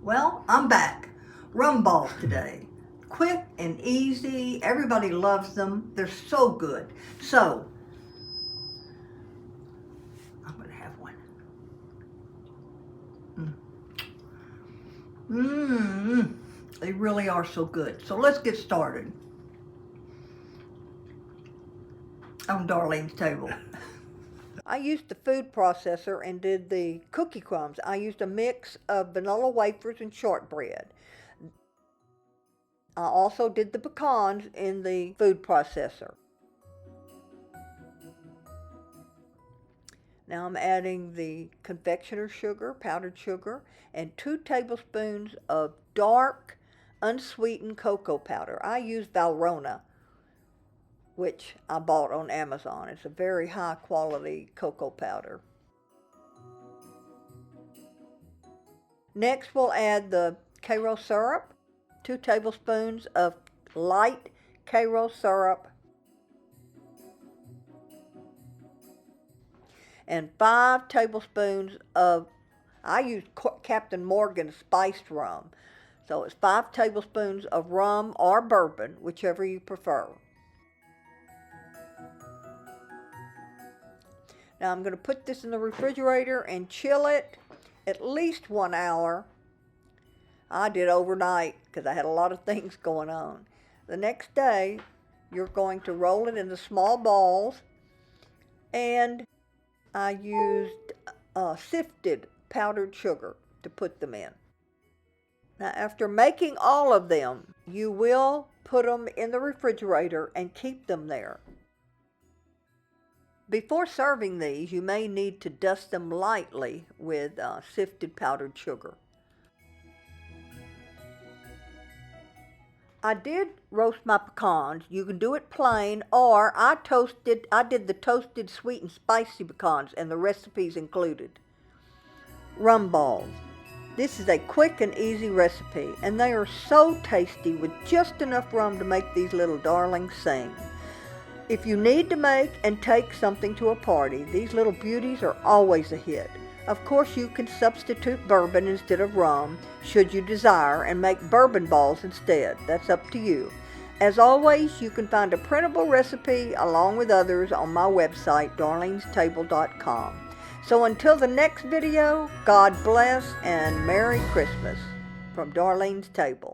Well, I'm back. Rum Balls today. Quick and easy. Everybody loves them. They're so good. So, I'm going to have one. They really are so good. So let's get started on Darlene's table. I used the food processor and did the cookie crumbs. I used a mix of vanilla wafers and shortbread. I also did the pecans in the food processor. Now I'm adding the confectioner sugar, powdered sugar, and 2 tablespoons of dark, unsweetened cocoa powder. I use Valrhona, which I bought on Amazon. It's a very high quality cocoa powder. Next we'll add the Karo syrup, 2 tablespoons of light Karo syrup, and 5 tablespoons of, I use Captain Morgan's spiced rum. So it's 5 tablespoons of rum or bourbon, whichever you prefer. Now I'm going to put this in the refrigerator and chill it at least 1 hour. I did overnight because I had a lot of things going on. The next day, you're going to roll it into small balls, and I used sifted powdered sugar to put them in. Now, after making all of them, you will put them in the refrigerator and keep them there. Before serving these, you may need to dust them lightly with sifted powdered sugar. I did roast my pecans. You can do it plain, or I did the toasted sweet and spicy pecans, and the recipe's included. Rum balls. This is a quick and easy recipe, and they are so tasty with just enough rum to make these little darlings sing. If you need to make and take something to a party, these little beauties are always a hit. Of course, you can substitute bourbon instead of rum, should you desire, and make bourbon balls instead. That's up to you. As always, you can find a printable recipe along with others on my website, darlenestable.com. So until the next video, God bless and Merry Christmas from Darlene's Table.